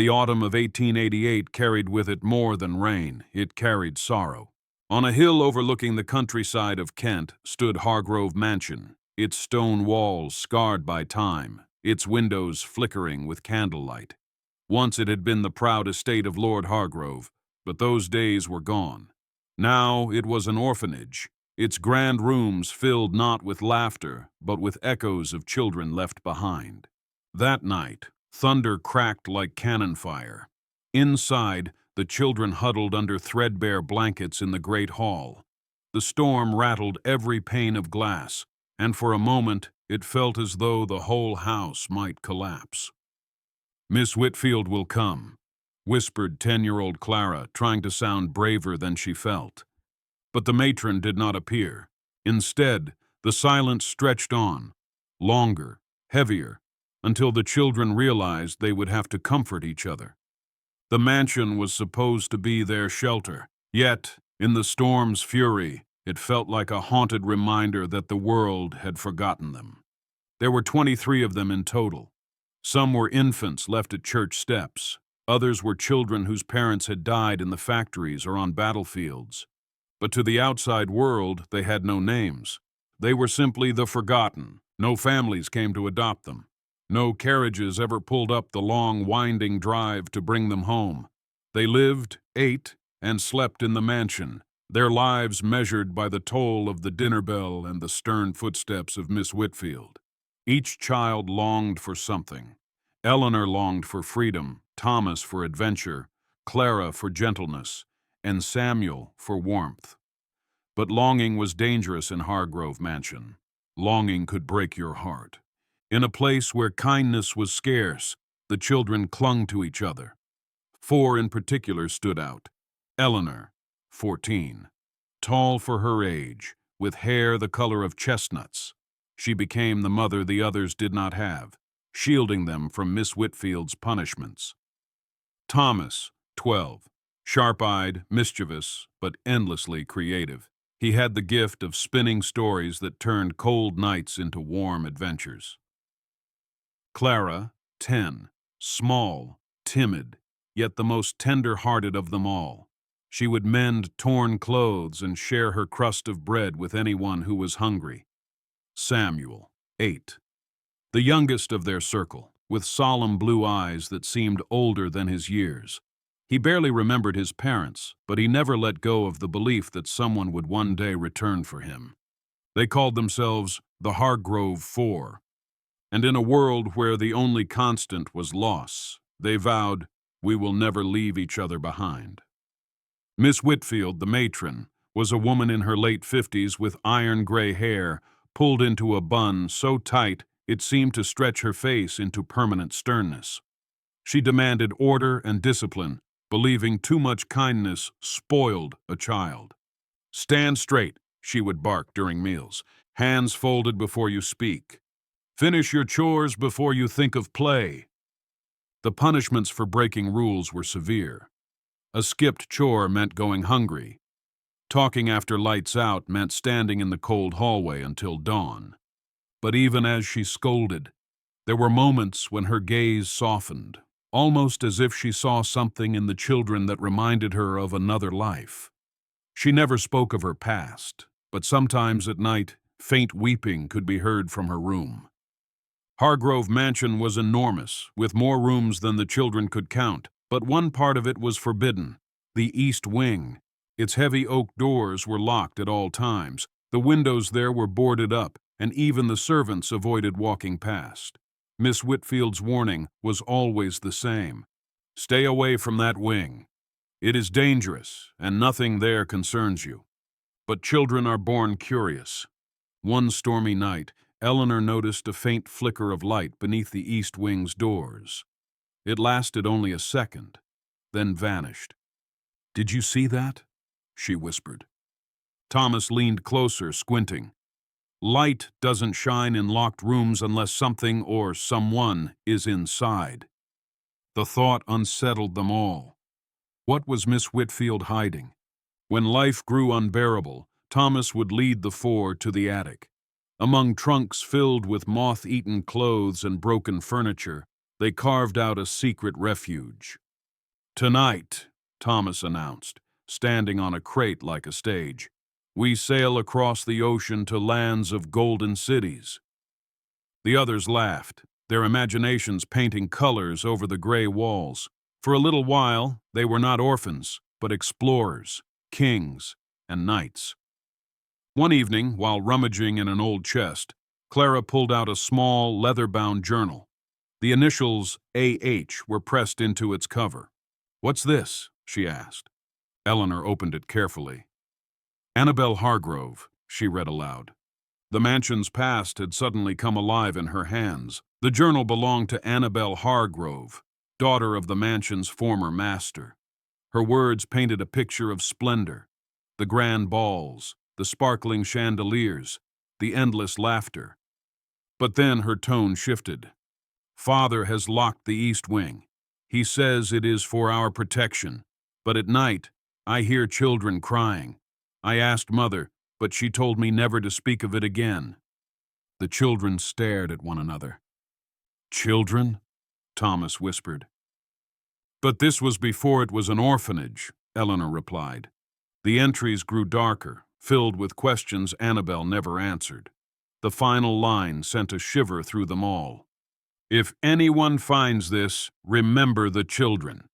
The autumn of 1888 carried with it more than rain, it carried sorrow. On a hill overlooking the countryside of Kent stood Hargrove Mansion, its stone walls scarred by time, its windows flickering with candlelight. Once it had been the proud estate of Lord Hargrove, but those days were gone. Now it was an orphanage, its grand rooms filled not with laughter, but with echoes of children left behind. That night, thunder cracked like cannon fire. Inside, the children huddled under threadbare blankets in the great hall. The storm rattled every pane of glass, and for a moment it felt as though the whole house might collapse. "Miss Whitfield will come," whispered 10-year-old Clara, trying to sound braver than she felt. But the matron did not appear. Instead, the silence stretched on, longer, heavier, until the children realized they would have to comfort each other. The mansion was supposed to be their shelter, yet, in the storm's fury, it felt like a haunted reminder that the world had forgotten them. There were 23 of them in total. Some were infants left at church steps. Others were children whose parents had died in the factories or on battlefields. But to the outside world, they had no names. They were simply the forgotten. No families came to adopt them. No carriages ever pulled up the long, winding drive to bring them home. They lived, ate, and slept in the mansion, their lives measured by the toll of the dinner bell and the stern footsteps of Miss Whitfield. Each child longed for something. Eleanor longed for freedom, Thomas for adventure, Clara for gentleness, and Samuel for warmth. But longing was dangerous in Hargrove Mansion. Longing could break your heart. In a place where kindness was scarce, the children clung to each other. 4 in particular stood out. Eleanor, 14, tall for her age, with hair the color of chestnuts. She became the mother the others did not have, shielding them from Miss Whitfield's punishments. Thomas, 12, sharp-eyed, mischievous, but endlessly creative. He had the gift of spinning stories that turned cold nights into warm adventures. Clara, 10, small, timid, yet the most tender-hearted of them all. She would mend torn clothes and share her crust of bread with anyone who was hungry. Samuel, 8, the youngest of their circle, with solemn blue eyes that seemed older than his years. He barely remembered his parents, but he never let go of the belief that someone would one day return for him. They called themselves the Hargrove Four, and in a world where the only constant was loss, they vowed, "We will never leave each other behind." Miss Whitfield, the matron, was a woman in her late 50s with iron-gray hair pulled into a bun so tight it seemed to stretch her face into permanent sternness. She demanded order and discipline, believing too much kindness spoiled a child. "Stand straight," she would bark during meals. "Hands folded before you speak. Finish your chores before you think of play." The punishments for breaking rules were severe. A skipped chore meant going hungry. Talking after lights out meant standing in the cold hallway until dawn. But even as she scolded, there were moments when her gaze softened, almost as if she saw something in the children that reminded her of another life. She never spoke of her past, but sometimes at night, faint weeping could be heard from her room. Hargrove Mansion was enormous, with more rooms than the children could count, but one part of it was forbidden, the east wing. Its heavy oak doors were locked at all times, the windows there were boarded up, and even the servants avoided walking past. Miss Whitfield's warning was always the same: "Stay away from that wing. It is dangerous, and nothing there concerns you." But children are born curious. One stormy night, Eleanor noticed a faint flicker of light beneath the east wing's doors. It lasted only a second, then vanished. "Did you see that?" she whispered. Thomas leaned closer, squinting. "Light doesn't shine in locked rooms unless something or someone is inside." The thought unsettled them all. What was Miss Whitfield hiding? When life grew unbearable, Thomas would lead the 4 to the attic. Among trunks filled with moth-eaten clothes and broken furniture, They carved out a secret refuge. "Tonight," Thomas announced, standing on a crate like a stage, "we sail across the ocean to lands of golden cities." The others laughed, their imaginations painting colors over the gray walls. For a little while, they were not orphans, but explorers, kings, and knights. One evening, while rummaging in an old chest, Clara pulled out a small, leather-bound journal. The initials A.H. were pressed into its cover. "What's this?" she asked. Eleanor opened it carefully. "Annabel Hargrove," she read aloud. The mansion's past had suddenly come alive in her hands. The journal belonged to Annabel Hargrove, daughter of the mansion's former master. Her words painted a picture of splendor: the grand balls, the sparkling chandeliers, the endless laughter. But then her tone shifted. "Father has locked the east wing. He says it is for our protection. But at night, I hear children crying. I asked Mother, but she told me never to speak of it again." The children stared at one another. "Children?" Thomas whispered. "But this was before it was an orphanage," Eleanor replied. The entries grew darker, filled with questions Annabel never answered. The final line sent a shiver through them all. "If anyone finds this, remember the children."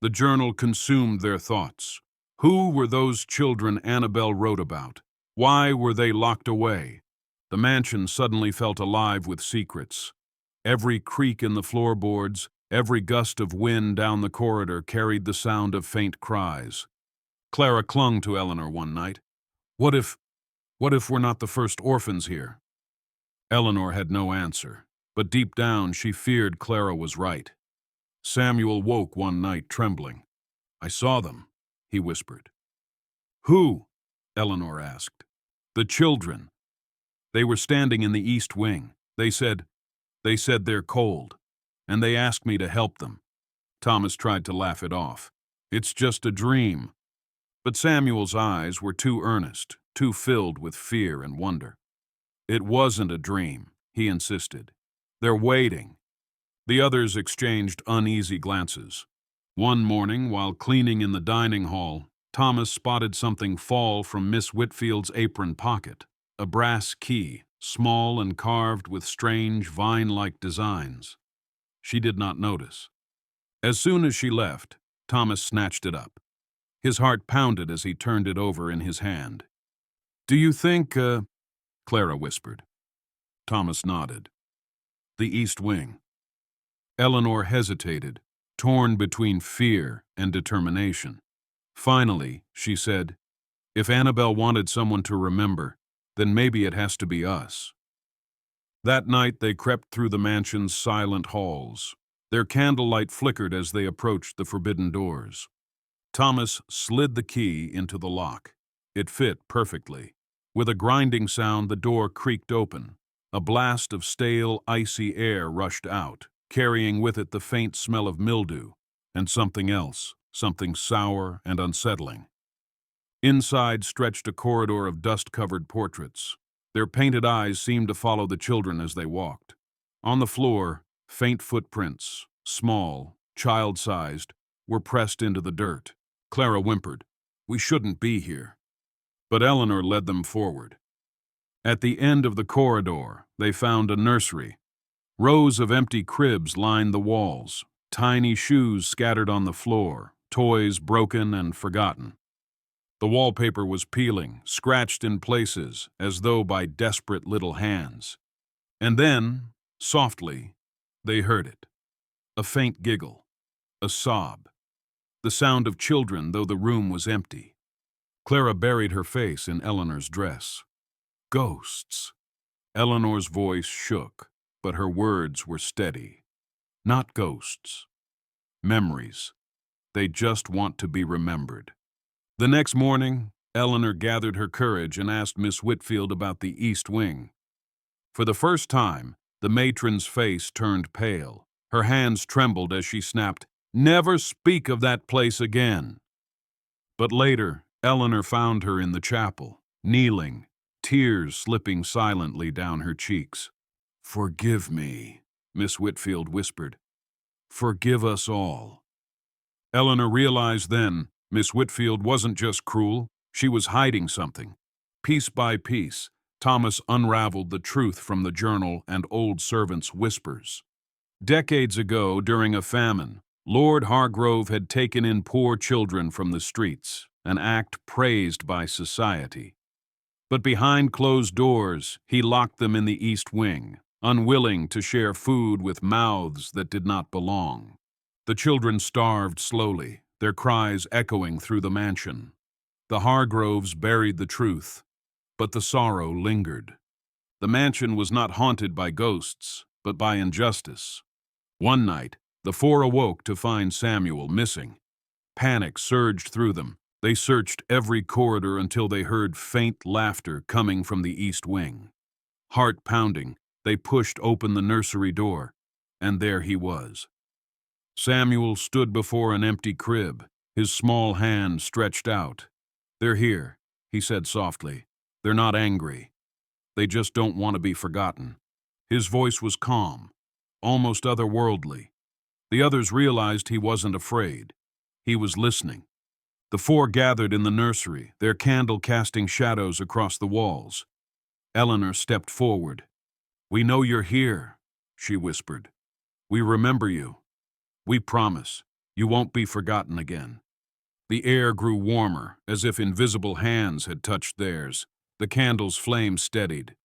The journal consumed their thoughts. Who were those children Annabel wrote about? Why were they locked away? The mansion suddenly felt alive with secrets. Every creak in the floorboards, every gust of wind down the corridor carried the sound of faint cries. Clara clung to Eleanor one night. What if we're not the first orphans here?" Eleanor had no answer, but deep down she feared Clara was right. Samuel woke one night trembling. "I saw them," he whispered. "Who?" Eleanor asked. "The children. They were standing in the east wing. They said they're cold, and they asked me to help them." Thomas tried to laugh it off. "It's just a dream." But Samuel's eyes were too earnest, too filled with fear and wonder. "It wasn't a dream," he insisted. "They're waiting." The others exchanged uneasy glances. One morning, while cleaning in the dining hall, Thomas spotted something fall from Miss Whitfield's apron pocket. A brass key, small and carved with strange vine-like designs. She did not notice. As soon as she left, Thomas snatched it up. His heart pounded as he turned it over in his hand. "Do you think, Clara whispered. Thomas nodded. "The East Wing." Eleanor hesitated, torn between fear and determination. Finally, she said, "If Annabel wanted someone to remember, then maybe it has to be us." That night they crept through the mansion's silent halls. Their candlelight flickered as they approached the forbidden doors. Thomas slid the key into the lock. It fit perfectly. With a grinding sound, the door creaked open. A blast of stale, icy air rushed out, carrying with it the faint smell of mildew and something else, something sour and unsettling. Inside stretched a corridor of dust-covered portraits. Their painted eyes seemed to follow the children as they walked. On the floor, faint footprints, small, child-sized, were pressed into the dirt. Clara whimpered, "We shouldn't be here." But Eleanor led them forward. At the end of the corridor, they found a nursery. Rows of empty cribs lined the walls, tiny shoes scattered on the floor, toys broken and forgotten. The wallpaper was peeling, scratched in places, as though by desperate little hands. And then, softly, they heard it. A faint giggle, a sob, the sound of children though the room was empty. Clara buried her face in Eleanor's dress. "Ghosts." Eleanor's voice shook, but her words were steady. "Not ghosts. Memories. They just want to be remembered." The next morning, Eleanor gathered her courage and asked Miss Whitfield about the East Wing. For the first time, the matron's face turned pale. Her hands trembled as she snapped, "Never speak of that place again." But later, Eleanor found her in the chapel, kneeling, tears slipping silently down her cheeks. "Forgive me," Miss Whitfield whispered. forgive us all." Eleanor realized then Miss Whitfield wasn't just cruel, she was hiding something. Piece by piece, Thomas unraveled the truth from the journal and old servants' whispers. Decades ago, during a famine, Lord Hargrove had taken in poor children from the streets, an act praised by society. But behind closed doors, he locked them in the East Wing, unwilling to share food with mouths that did not belong. The children starved slowly, their cries echoing through the mansion. The Hargroves buried the truth, but the sorrow lingered. The mansion was not haunted by ghosts, but by injustice. One night, the four awoke to find Samuel missing. Panic surged through them. They searched every corridor until they heard faint laughter coming from the East Wing. Heart pounding, they pushed open the nursery door, and there he was. Samuel stood before an empty crib, his small hand stretched out. "They're here," he said softly. "They're not angry. They just don't want to be forgotten." His voice was calm, almost otherworldly. The others realized he wasn't afraid. He was listening. The four gathered in the nursery, their candle casting shadows across the walls. Eleanor stepped forward. "We know you're here," she whispered. "We remember you. We promise you won't be forgotten again." The air grew warmer, as if invisible hands had touched theirs. The candle's flame steadied.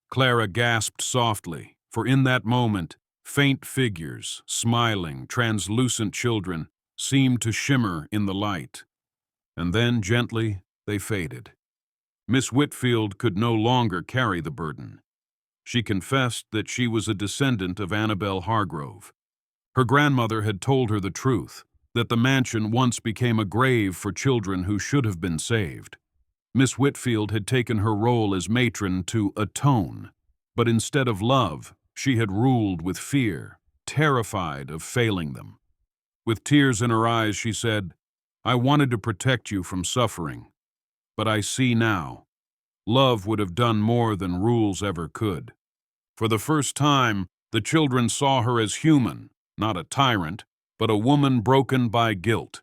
Clara gasped softly, for in that moment, faint figures, smiling, translucent children, seemed to shimmer in the light. And then, gently, they faded. Miss Whitfield could no longer carry the burden. She confessed that she was a descendant of Annabel Hargrove. Her grandmother had told her the truth, that the mansion once became a grave for children who should have been saved. Miss Whitfield had taken her role as matron to atone, but instead of love, she had ruled with fear, terrified of failing them. With tears in her eyes, she said, "I wanted to protect you from suffering, but I see now. Love would have done more than rules ever could." For the first time, the children saw her as human, not a tyrant, but a woman broken by guilt.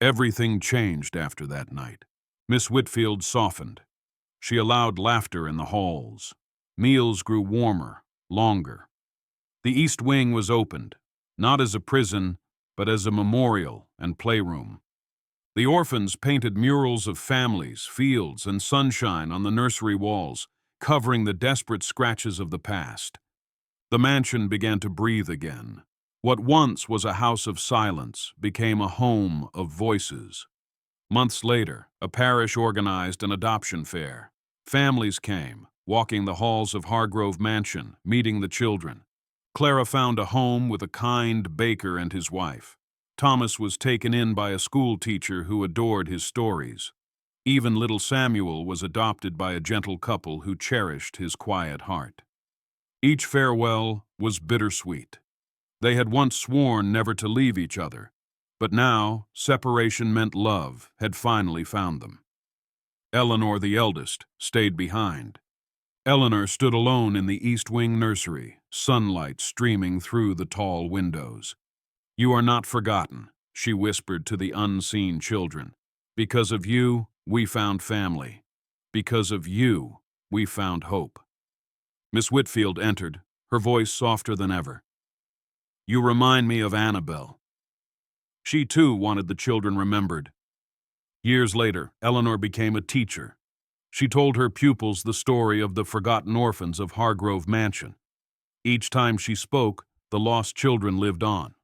Everything changed after that night. Miss Whitfield softened. She allowed laughter in the halls. Meals grew warmer, longer. The East Wing was opened, not as a prison, but as a memorial and playroom. The orphans painted murals of families, fields, and sunshine on the nursery walls, covering the desperate scratches of the past. The mansion began to breathe again. What once was a house of silence became a home of voices. Months later, a parish organized an adoption fair. Families came, walking the halls of Hargrove Mansion, meeting the children. Clara found a home with a kind baker and his wife. Thomas was taken in by a school teacher who adored his stories. Even little Samuel was adopted by a gentle couple who cherished his quiet heart. Each farewell was bittersweet. They had once sworn never to leave each other, but now separation meant love had finally found them. Eleanor, the eldest, stayed behind. Eleanor stood alone in the East Wing nursery, sunlight streaming through the tall windows. "You are not forgotten," she whispered to the unseen children. "Because of you, we found family. Because of you, we found hope." Miss Whitfield entered, her voice softer than ever. "You remind me of Annabel." She too wanted the children remembered. Years later, Eleanor became a teacher. She told her pupils the story of the forgotten orphans of Hargrove Mansion. Each time she spoke, the lost children lived on.